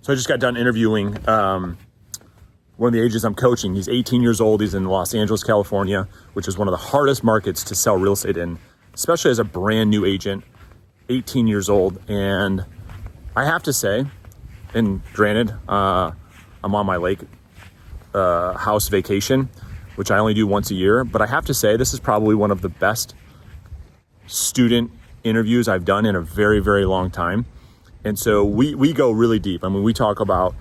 So I just got done interviewing one of the agents I'm coaching. He's 18 years old. He's in Los Angeles, California, which is one of the hardest markets to sell real estate in, especially as a brand new agent, 18 years old. And I have to say, and granted, I'm on my lake house vacation, which I only do once a year, but I have to say this is probably one of the best student interviews I've done in a very, very long time. And so we go really deep. I mean, we talk about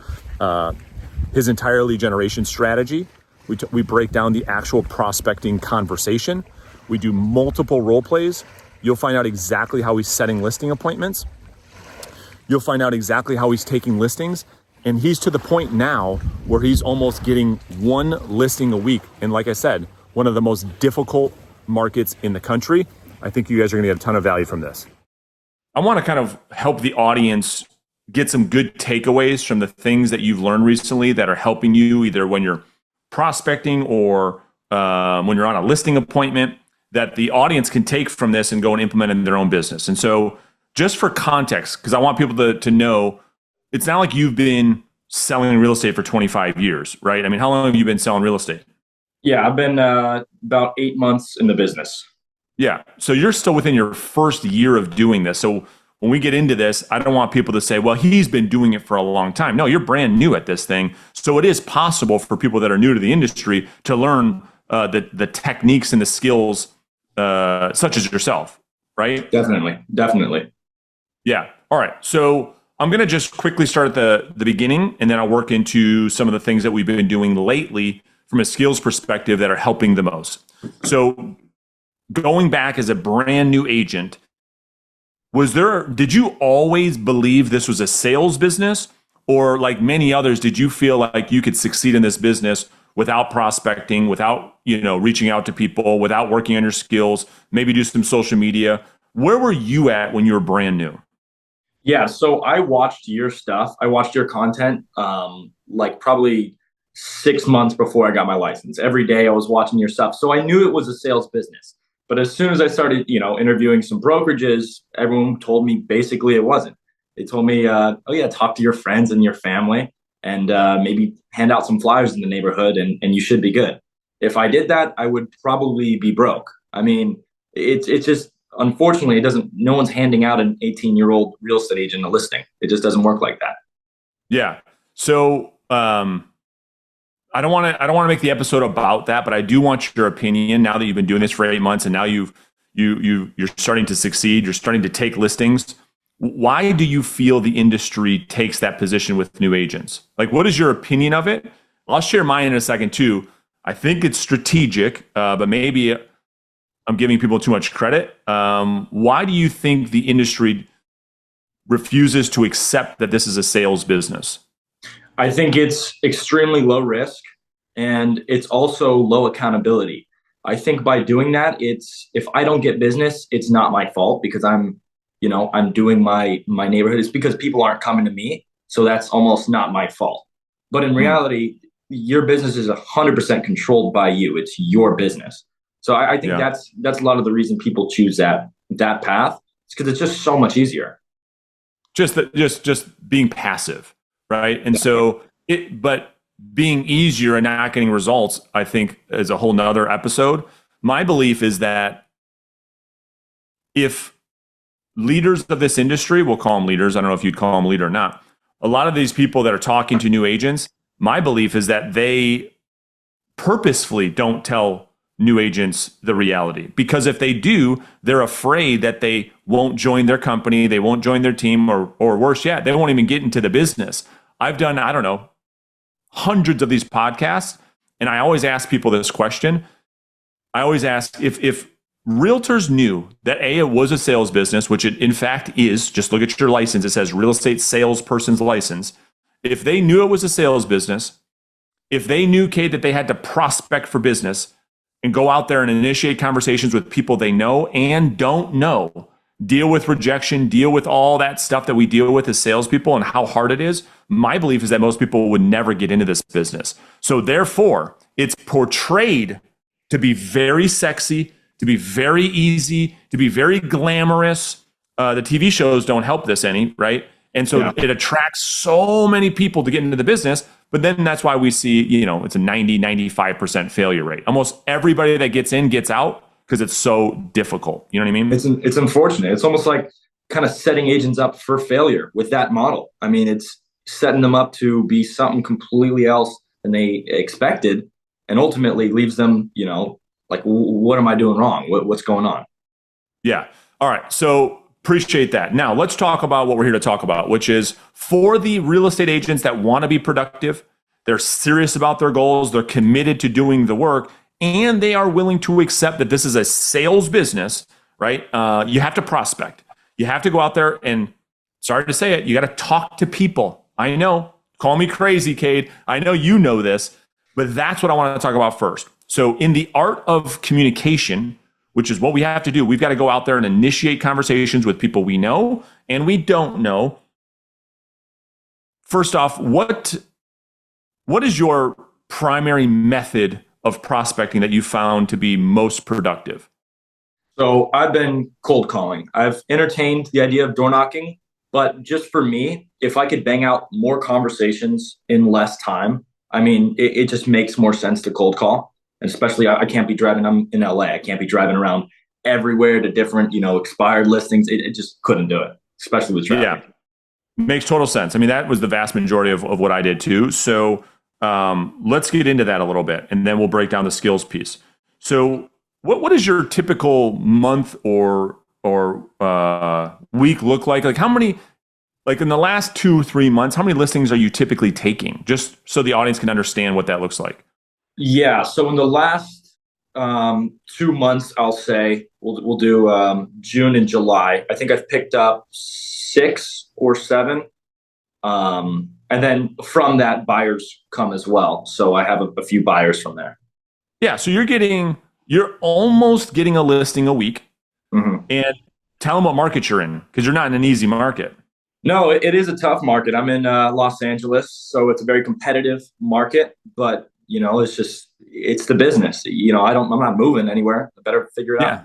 his entire lead generation strategy. We break down the actual prospecting conversation. We do multiple role plays. You'll find out exactly how he's setting listing appointments. You'll find out exactly how he's taking listings. And he's to the point now where he's almost getting one listing a week. And like I said, one of the most difficult markets in the country. I think you guys are gonna get a ton of value from this. I wanna kind of help the audience get some good takeaways from the things that you've learned recently that are helping you either when you're prospecting or when you're on a listing appointment, that the audience can take from this and go and implement in their own business. And so just for context, because I want people to know, it's not like you've been selling real estate for 25 years, right? I mean, how long have you been selling real estate? Yeah, I've been about 8 months in the business. Yeah. So you're still within your first year of doing this. So when we get into this, I don't want people to say, well, he's been doing it for a long time. No, you're brand new at this thing. So it is possible for people that are new to the industry to learn the techniques and the skills such as yourself, right? Definitely. Yeah. All right. So I'm going to just quickly start at the beginning, and then I'll work into some of the things that we've been doing lately from a skills perspective that are helping the most. So going back as a brand new agent, did you always believe this was a sales business? Or like many others, did you feel like you could succeed in this business without prospecting, without, reaching out to people, without working on your skills, maybe do some social media? Where were you at when you were brand new? Yeah, so I watched your stuff. I watched your content like probably 6 months before I got my license. Every day I was watching your stuff. So I knew it was a sales business. But as soon as I started, interviewing some brokerages, everyone told me basically it wasn't. They told me, oh yeah, talk to your friends and your family and maybe hand out some flyers in the neighborhood and you should be good. If I did that, I would probably be broke. I mean, it's just, unfortunately, no one's handing out an 18-year-old real estate agent a listing. It just doesn't work like that. Yeah. So I don't want to make the episode about that, but I do want your opinion now that you've been doing this for 8 months and now you're starting to succeed. You're starting to take listings. Why do you feel the industry takes that position with new agents? Like, what is your opinion of it? I'll share mine in a second too. I think it's strategic, but maybe I'm giving people too much credit. Why do you think the industry refuses to accept that this is a sales business? I think it's extremely low risk and it's also low accountability. I think by doing that, if I don't get business, it's not my fault because I'm doing my neighborhood. It's because people aren't coming to me. So that's almost not my fault. But in reality, your business is 100% controlled by you. It's your business. So I think that's a lot of the reason people choose that path. It's because it's just so much easier. Just being passive. Right. And so but being easier and not getting results, I think, is a whole nother episode. My belief is that if leaders of this industry, we'll call them leaders, I don't know if you'd call them leader or not, a lot of these people that are talking to new agents, my belief is that they purposefully don't tell new agents the reality. Because if they do, they're afraid that they won't join their company, they won't join their team, or worse yet, they won't even get into the business. I've done, I don't know, hundreds of these podcasts, and I always ask people this question. I always ask if realtors knew that it was a sales business, which it in fact is, just look at your license, it says real estate salesperson's license. If they knew it was a sales business, if they knew, Kate, that they had to prospect for business and go out there and initiate conversations with people they know and don't know, deal with rejection, deal with all that stuff that we deal with as salespeople and how hard it is, my belief is that most people would never get into this business. So therefore, it's portrayed to be very sexy, to be very easy, to be very glamorous. The TV shows don't help this any, right? And so Yeah. it attracts so many people to get into the business. But then that's why we see, it's a 95% failure rate. Almost everybody that gets in gets out because it's so difficult. You know what I mean? It's unfortunate. It's almost like kind of setting agents up for failure with that model. I mean, it's setting them up to be something completely else than they expected, and ultimately leaves them, like, what am I doing wrong? What's going on? Yeah. All right. So appreciate that. Now let's talk about what we're here to talk about, which is for the real estate agents that want to be productive, they're serious about their goals, they're committed to doing the work, and they are willing to accept that this is a sales business, right? You have to prospect. You have to go out there and, sorry to say it, you got to talk to people. I know, call me crazy, Cade. I know you know this, but that's what I want to talk about first. So in the art of communication, which is what we have to do, we've got to go out there and initiate conversations with people we know and we don't know. First off, what is your primary method of prospecting that you found to be most productive? So I've been cold calling. I've entertained the idea of door knocking, but just for me, if I could bang out more conversations in less time, I mean, it just makes more sense to cold call. And especially, I can't be driving. I'm in LA. I can't be driving around everywhere to different, expired listings. It just couldn't do it, especially with traffic. Yeah, makes total sense. I mean, that was the vast majority of what I did too. So let's get into that a little bit, and then we'll break down the skills piece. So what is your typical month or week look like? Like how many, like in the last 2-3 months, how many listings are you typically taking? Just so the audience can understand what that looks like. Yeah. So in the last 2 months, I'll say we'll do June and July. I think I've picked up 6 or 7. And then from that, buyers come as well. So I have a few buyers from there. Yeah. So you're almost getting a listing a week. Mm-hmm. And tell them what market you're in, because you're not in an easy market. No, it is a tough market. I'm in Los Angeles, so it's a very competitive market. But it's the business. I'm not moving anywhere. I better figure it out. Yeah.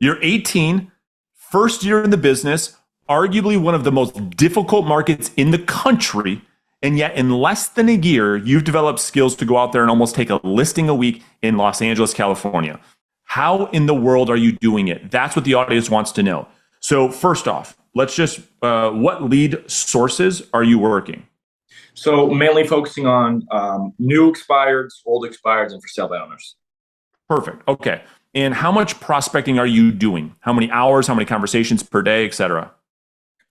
You're 18, first year in the business, arguably one of the most difficult markets in the country. And yet in less than a year, you've developed skills to go out there and almost take a listing a week in Los Angeles, California. How in the world are you doing it? That's what the audience wants to know. So first off, let's just, what lead sources are you working? So mainly focusing on new expireds, old expireds, and for sale by owners. Perfect. Okay. And how much prospecting are you doing? How many hours, how many conversations per day, et cetera?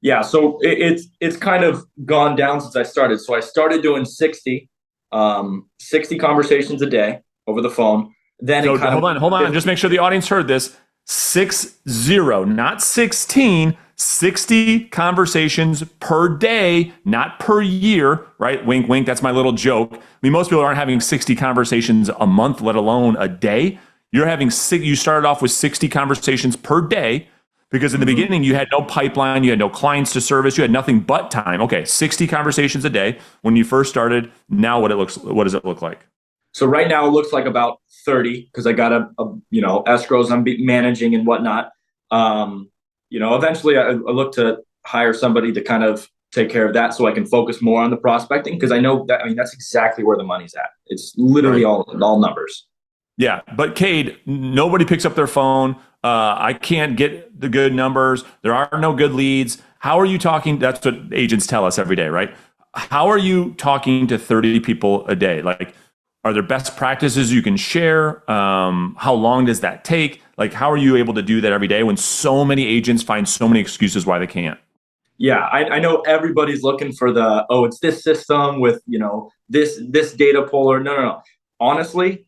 Yeah, so it's kind of gone down since I started. So I started doing 60 conversations a day over the phone. Then so hold on. Just make sure the audience heard this. 60, not 16, 60 conversations per day, not per year, right? Wink, wink. That's my little joke. I mean, most people aren't having 60 conversations a month, let alone a day. You started off with 60 conversations per day because in the beginning you had no pipeline, you had no clients to service, you had nothing but time. Okay, 60 conversations a day when you first started. Now what does it look like? So right now it looks like about 30 because I got escrows I'm managing and whatnot. Eventually I look to hire somebody to kind of take care of that so I can focus more on the prospecting because I know that, that's exactly where the money's at. It's literally all numbers. Yeah, but Cade, nobody picks up their phone. I can't get the good numbers. There are no good leads. How are you talking? That's what agents tell us every day, right? How are you talking to 30 people a day? Like, are there best practices you can share? How long does that take? Like, how are you able to do that every day when so many agents find so many excuses why they can't? Yeah, I know everybody's looking for it's this system with, this data puller. No. Honestly,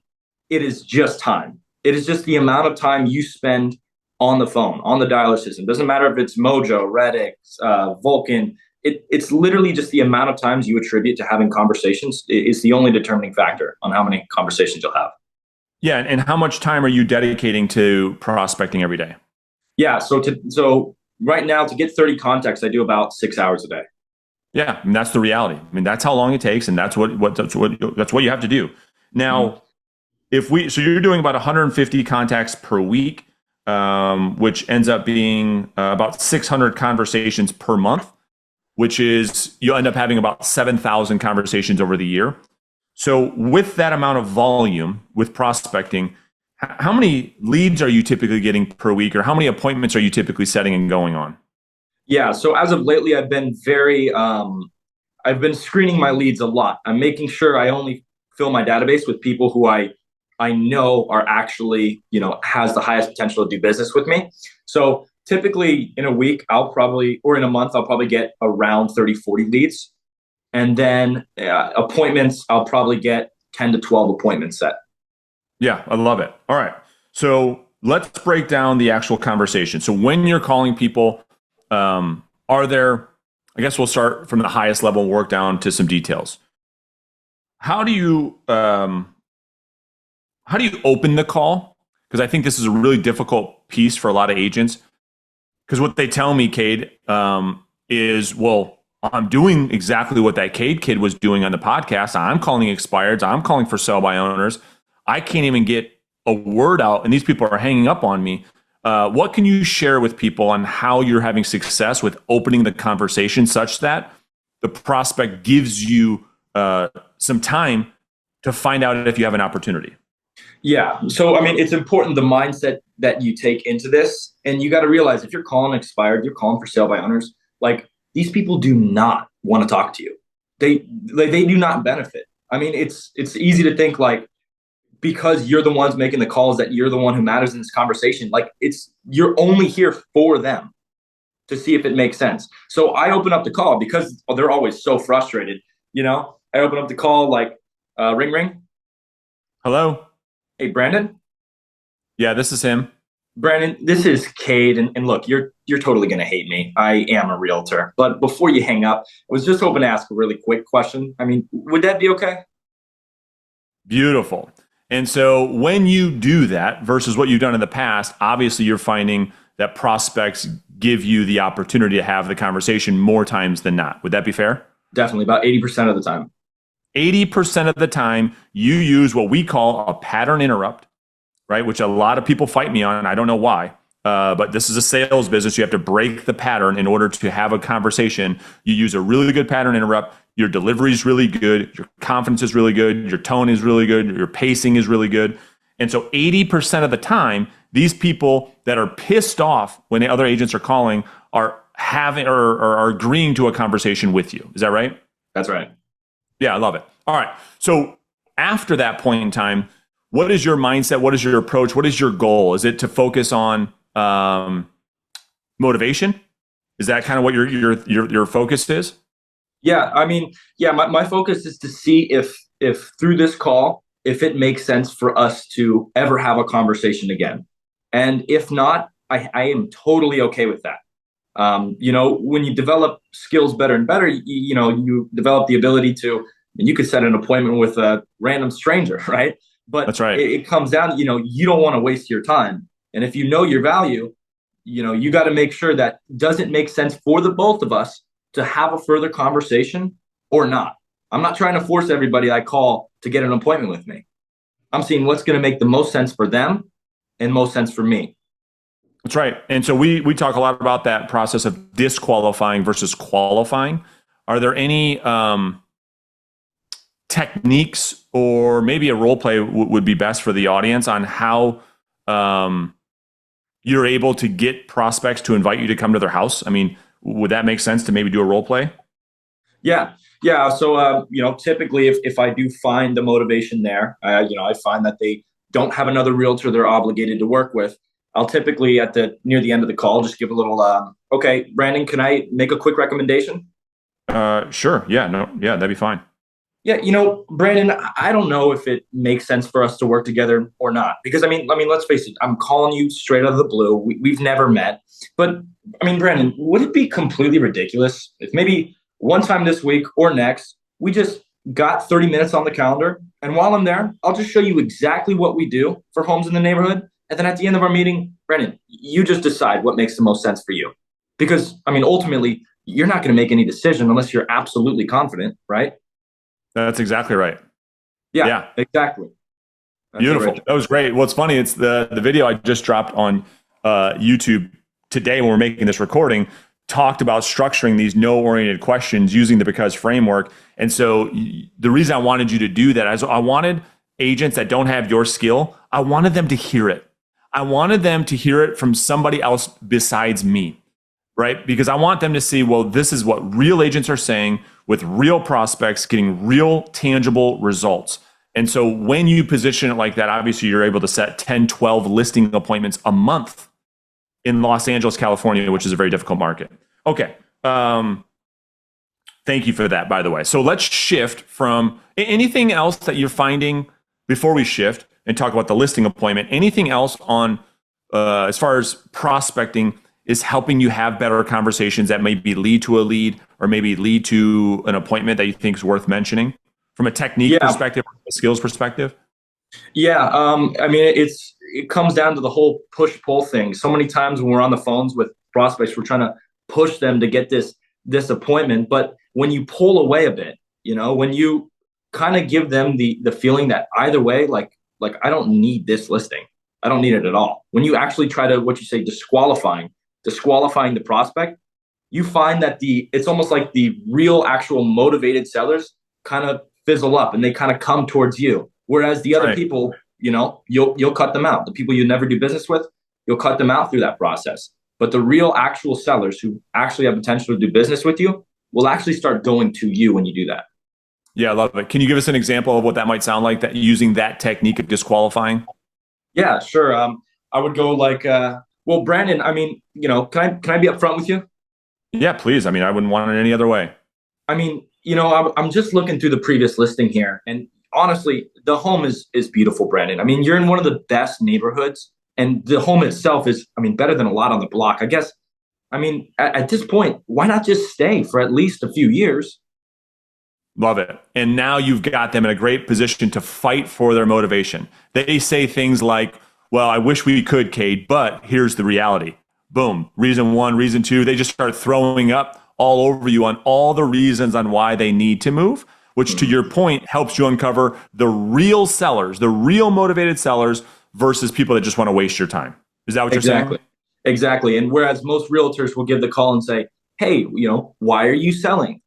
it is just time. It is just the amount of time you spend on the phone, on the dialer system. Doesn't matter if it's Mojo, Redix, Vulcan. It's literally just the amount of times you attribute to having conversations is the only determining factor on how many conversations you'll have. Yeah, and how much time are you dedicating to prospecting every day? Yeah, so right now to get 30 contacts, I do about 6 hours a day. Yeah, and that's the reality. I mean, that's how long it takes, and that's what you have to do. Now, so you're doing about 150 contacts per week, which ends up being about 600 conversations per month. which is you'll end up having about 7,000 conversations over the year. So with that amount of volume with prospecting, how many leads are you typically getting per week, or how many appointments are you typically setting and going on? Yeah. So as of lately, I've been I've been screening my leads a lot. I'm making sure I only fill my database with people who I know are actually, has the highest potential to do business with me. So typically in a week, or in a month, I'll probably get around 30, 40 leads. And then appointments, I'll probably get 10 to 12 appointments set. Yeah, I love it. All right. So let's break down the actual conversation. So when you're calling people, are there, I guess we'll start from the highest level and work down to some details. How do you open the call? Because I think this is a really difficult piece for a lot of agents. Because what they tell me, Cade, is, well, I'm doing exactly what that Cade kid was doing on the podcast. I'm calling expireds. I'm calling for sell by owners. I can't even get a word out, and these people are hanging up on me. What can you share with people on how you're having success with opening the conversation such that the prospect gives you some time to find out if you have an opportunity? Yeah. So, I mean, it's important the mindset that you take into this. And you got to realize if you're calling expired, you're calling for sale by owners, like these people do not want to talk to you. They do not benefit. I mean, it's easy to think like because you're the ones making the calls that you're the one who matters in this conversation. Like you're only here for them to see if it makes sense. So I open up the call because they're always so frustrated. I open up the call like ring ring. Hello. Hey, Brandon. Yeah, this is him. Brandon, this is Cade, and look, you're totally gonna hate me. I am a realtor, but before you hang up, I was just hoping to ask a really quick question. I mean, would that be okay? Beautiful. And so when you do that versus what you've done in the past, obviously you're finding that prospects give you the opportunity to have the conversation more times than not. Would that be fair? Definitely, about 80% of the time. 80% of the time, you use what we call a pattern interrupt, right? Which a lot of people fight me on. I don't know why. But this is a sales business. You have to break the pattern in order to have a conversation. You use a really good pattern interrupt. Your delivery is really good. Your confidence is really good. Your tone is really good. Your pacing is really good. And so 80% of the time, these people that are pissed off when the other agents are calling are having or are agreeing to a conversation with you. Is that right? That's right. Yeah, I love it. All right. So after that point in time, what is your mindset? What is your approach? What is your goal? Is it to focus on motivation? Is that kind of what your focus is? Yeah, I mean, yeah, my focus is to see if through this call, if it makes sense for us to ever have a conversation again. And if not, I am totally okay with that. When you develop skills better and better, you develop the ability to, and you could set an appointment with a random stranger, right? But That's right. it comes down, you don't want to waste your time. And if you know your value, you got to make sure that does it make sense for the both of us to have a further conversation or not. I'm not trying to force everybody I call to get an appointment with me. I'm seeing what's going to make the most sense for them and most sense for me. That's right. And so we talk a lot about that process of disqualifying versus qualifying. Are there any techniques or maybe a role play would be best for the audience on how you're able to get prospects to invite you to come to their house? I mean, would that make sense to maybe do a role play? Yeah. Yeah. So, typically if I do find the motivation there, I find that they don't have another realtor they're obligated to work with. I'll typically near the end of the call, just give a little, okay, Brandon, can I make a quick recommendation? Sure. Yeah. No. Yeah, that'd be fine. Yeah, Brandon, I don't know if it makes sense for us to work together or not. Because I mean, let's face it, I'm calling you straight out of the blue. We've never met. But I mean, Brandon, would it be completely ridiculous if maybe one time this week or next, we just got 30 minutes on the calendar, and while I'm there, I'll just show you exactly what we do for homes in the neighborhood. And then at the end of our meeting, Brandon, you just decide what makes the most sense for you. Because I mean, ultimately, you're not going to make any decision unless you're absolutely confident, right? That's exactly right. Yeah. Exactly. That's Beautiful. That was great. Well, it's funny. It's the video I just dropped on YouTube today when we're making this recording talked about structuring these no-oriented questions using the because framework. And so the reason I wanted you to do that is I wanted agents that don't have your skill, I wanted them to hear it. I wanted them to hear it from somebody else besides me, right? Because I want them to see, well, this is what real agents are saying with real prospects getting real tangible results. And so when you position it like that, obviously you're able to set 10, 12 listing appointments a month in Los Angeles, California, which is a very difficult market. Okay. Thank you for that, by the way. So let's shift from anything else that you're finding before we shift and talk about the listing appointment. Anything else on as far as prospecting is helping you have better conversations that maybe lead to a lead or maybe lead to an appointment that you think is worth mentioning from a technique perspective, a skills perspective? Yeah. I mean, it comes down to the whole push-pull thing. So many times when we're on the phones with prospects, we're trying to push them to get this appointment. But when you pull away a bit, when you kind of give them the feeling that either way, like I don't need this listing. I don't need it at all. When you actually try to, what you say, disqualifying the prospect, you find that it's almost like the real actual motivated sellers kind of fizzle up and they kind of come towards you. Whereas the other people, you'll cut them out. The people you never do business with, you'll cut them out through that process. But the real actual sellers who actually have potential to do business with you will actually start going to you when you do that. Yeah, I love it. Can you give us an example of what that might sound like, that using that technique of disqualifying? Yeah, sure. I would go like, well, Brandon, I mean, can I be upfront with you? Yeah, please. I mean, I wouldn't want it any other way. I mean, I'm just looking through the previous listing here, and honestly, the home is beautiful, Brandon. I mean, you're in one of the best neighborhoods, and the home itself is, I mean, better than a lot on the block. I guess, I mean, at this point, why not just stay for at least a few years? Love it. And now you've got them in a great position to fight for their motivation. They say things like, well, I wish we could, Cade, but here's the reality. Boom. Reason one, reason two. They just start throwing up all over you on all the reasons on why they need to move, which to your point helps you uncover the real sellers, the real motivated sellers versus people that just want to waste your time. Is that what you're saying? Exactly. And whereas most realtors will give the call and say, hey, why are you selling?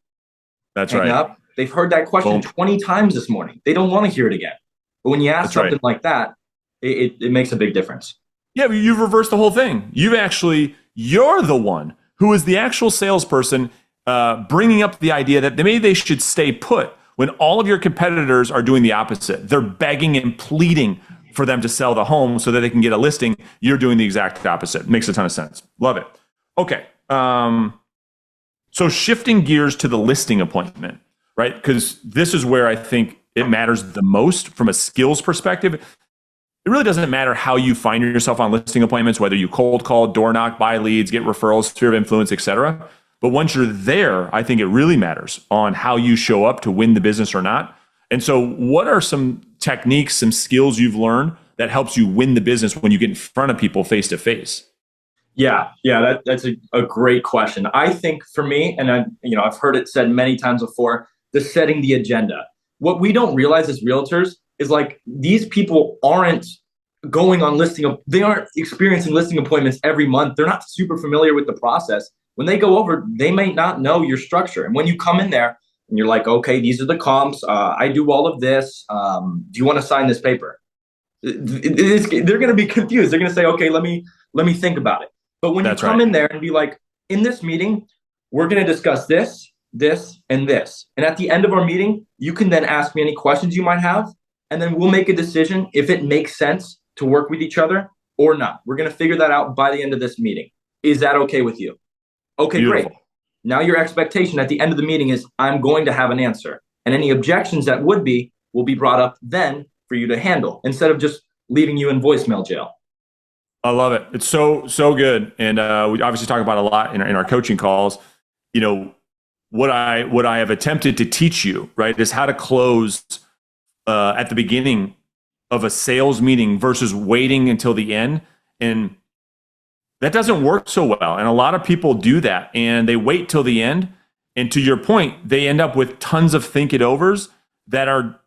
That's Hang right. up. They've heard that question 20 times this morning. They don't want to hear it again. But when you ask something like that, it makes a big difference. Yeah, but you've reversed the whole thing. You're the one who is the actual salesperson bringing up the idea that maybe they should stay put when all of your competitors are doing the opposite. They're begging and pleading for them to sell the home so that they can get a listing. You're doing the exact opposite. Makes a ton of sense. Love it. Okay. So shifting gears to the listing appointment, right? Because this is where I think it matters the most from a skills perspective. It really doesn't matter how you find yourself on listing appointments, whether you cold call, door knock, buy leads, get referrals, sphere of influence, etc. But once you're there, I think it really matters on how you show up to win the business or not. And so what are some techniques, some skills you've learned that helps you win the business when you get in front of people face to face? Yeah, that's a great question. I think for me, and I've heard it said many times before, the setting the agenda. What we don't realize as realtors is like these people aren't going on they aren't experiencing listing appointments every month. They're not super familiar with the process. When they go over, they may not know your structure. And when you come in there and you're like, okay, these are the comps. I do all of this. Do you want to sign this paper? They're going to be confused. They're going to say, okay, let me think about it. But when you come in there and be like, in this meeting, we're going to discuss this, and this. And at the end of our meeting, you can then ask me any questions you might have. And then we'll make a decision if it makes sense to work with each other or not. We're going to figure that out by the end of this meeting. Is that okay with you? Okay, Beautiful. Great. Now your expectation at the end of the meeting is I'm going to have an answer. And any objections that will be brought up then for you to handle instead of just leaving you in voicemail jail. I love it. It's so good. And we obviously talk about a lot in our coaching calls. What I have attempted to teach you, right, is how to close at the beginning of a sales meeting versus waiting until the end. And that doesn't work so well. And a lot of people do that and they wait till the end. And to your point, they end up with tons of think it overs that are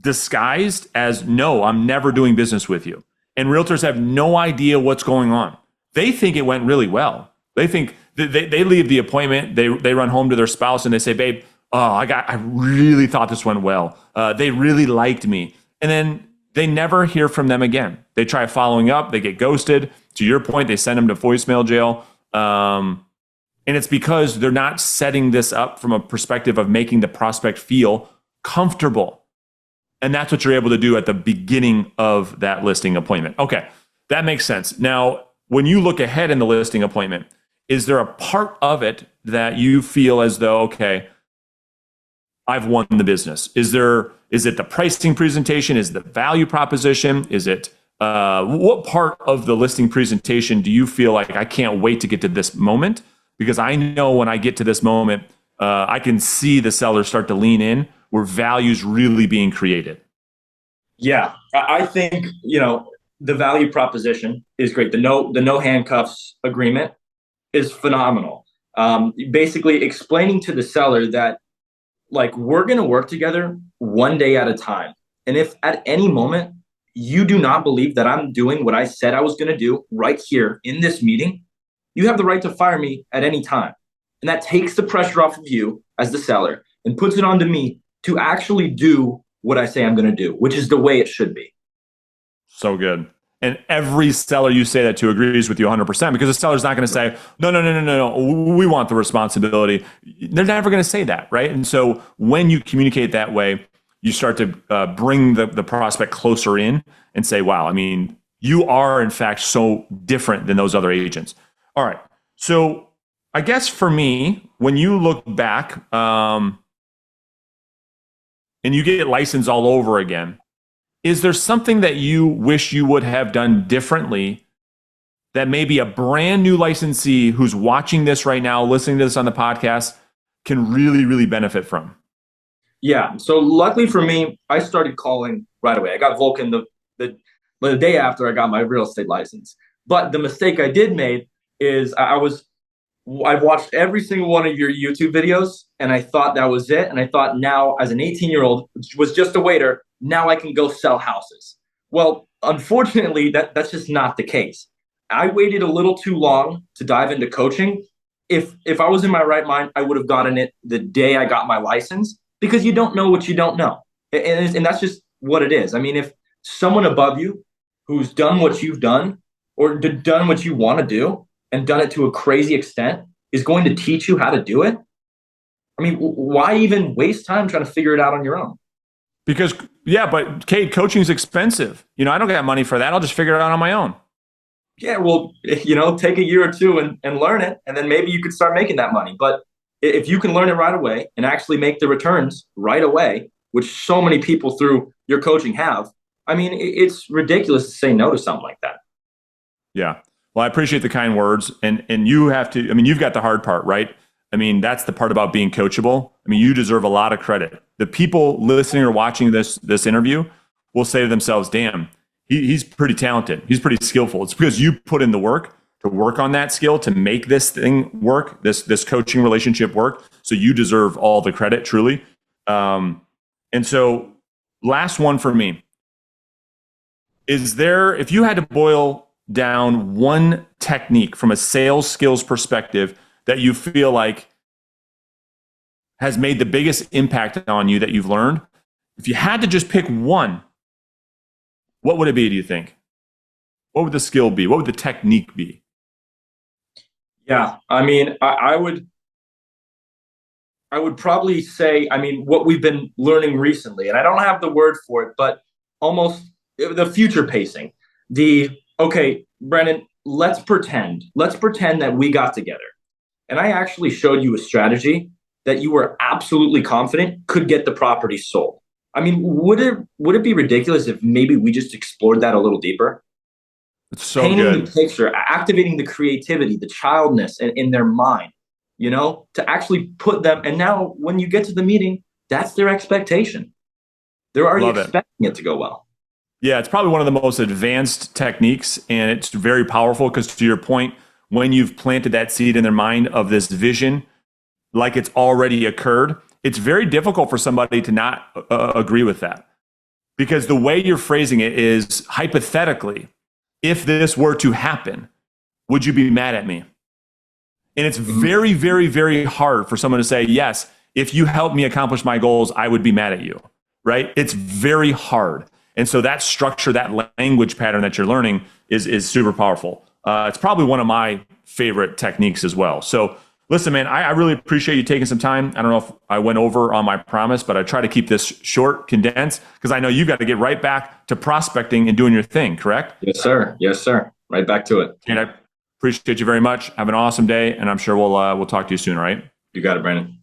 disguised as, no, I'm never doing business with you. And realtors have no idea what's going on. They think it went really well. They think They leave the appointment, they run home to their spouse and they say, babe, oh, I really thought this went well. They really liked me. And then they never hear from them again. They try following up, they get ghosted. To your point, they send them to voicemail jail. And it's because they're not setting this up from a perspective of making the prospect feel comfortable. And that's what you're able to do at the beginning of that listing appointment. Okay, that makes sense. Now, when you look ahead in the listing appointment, is there a part of it that you feel as though, okay, I've won the business? Is it the pricing presentation? Is it the value proposition? Is it what part of the listing presentation do you feel like I can't wait to get to this moment? Because I know when I get to this moment, I can see the seller start to lean in where value's really being created. Yeah, I think, the value proposition is great. The no handcuffs agreement is phenomenal. Basically explaining to the seller that, like, we're going to work together one day at a time. And if at any moment you do not believe that I'm doing what I said I was going to do right here in this meeting, you have the right to fire me at any time. And that takes the pressure off of you as the seller and puts it onto me to actually do what I say I'm going to do, which is the way it should be. So good. And every seller you say that to agrees with you 100%, because the seller's not going to say, no, we want the responsibility. They're never going to say that, right? And so when you communicate that way, you start to bring the prospect closer in and say, wow, I mean, you are in fact so different than those other agents. All right. So I guess for me, when you look back and you get licensed all over again, is there something that you wish you would have done differently that maybe a brand new licensee who's watching this right now, listening to this on the podcast, can really, really benefit from? Yeah. So luckily for me, I started calling right away. I got Vulcan the day after I got my real estate license. But the mistake I did make is I've watched every single one of your YouTube videos, and I thought that was it. And I thought now, as an 18-year-old, was just a waiter, now I can go sell houses. Well, unfortunately, that's just not the case. I waited a little too long to dive into coaching. If I was in my right mind, I would have gotten it the day I got my license, because you don't know what you don't know. And that's just what it is. I mean, if someone above you who's done what you've done or done what you want to do and done it to a crazy extent is going to teach you how to do it, I mean, why even waste time trying to figure it out on your own? Because, yeah, but Cade, coaching is expensive. I don't got money for that. I'll just figure it out on my own. Yeah, well, take a year or two and learn it, and then maybe you could start making that money. But if you can learn it right away and actually make the returns right away, which so many people through your coaching have, I mean, it's ridiculous to say no to something like that. Yeah. Well, I appreciate the kind words. And you have to, I mean, you've got the hard part, right? I mean, that's the part about being coachable. I mean, you deserve a lot of credit. The people listening or watching this interview will say to themselves, damn, he's pretty talented. He's pretty skillful. It's because you put in the work to work on that skill, to make this thing work, this coaching relationship work. So you deserve all the credit, truly. And so last one for me. Is there, if you had to boil down one technique from a sales skills perspective that you feel like has made the biggest impact on you that you've learned, if you had to just pick one, what would it be, do you think? What would the skill be? What would the technique be? Yeah, I mean, I would probably say, I mean, what we've been learning recently, and I don't have the word for it, but almost the future pacing. Okay, Brennan, let's pretend that we got together and I actually showed you a strategy that you were absolutely confident could get the property sold. I mean, would it be ridiculous if maybe we just explored that a little deeper? It's so Painting good. the picture, activating the creativity, the childness in their mind, to actually put them. And now when you get to the meeting, that's their expectation. They're already expecting it to go well. Yeah, it's probably one of the most advanced techniques, and it's very powerful because, to your point, when you've planted that seed in their mind of this vision, like it's already occurred, it's very difficult for somebody to not agree with that. Because the way you're phrasing it is, hypothetically, if this were to happen, would you be mad at me? And it's very, very, very hard for someone to say, yes, if you help me accomplish my goals, I would be mad at you, right? It's very hard. And so that structure, that language pattern that you're learning is super powerful. It's probably one of my favorite techniques as well. So listen, man, I really appreciate you taking some time. I don't know if I went over on my promise, but I try to keep this short, condensed, because I know you've got to get right back to prospecting and doing your thing, correct? Yes, sir. Yes, sir. Right back to it. And I appreciate you very much. Have an awesome day, and I'm sure we'll talk to you soon, all right? You got it, Brandon.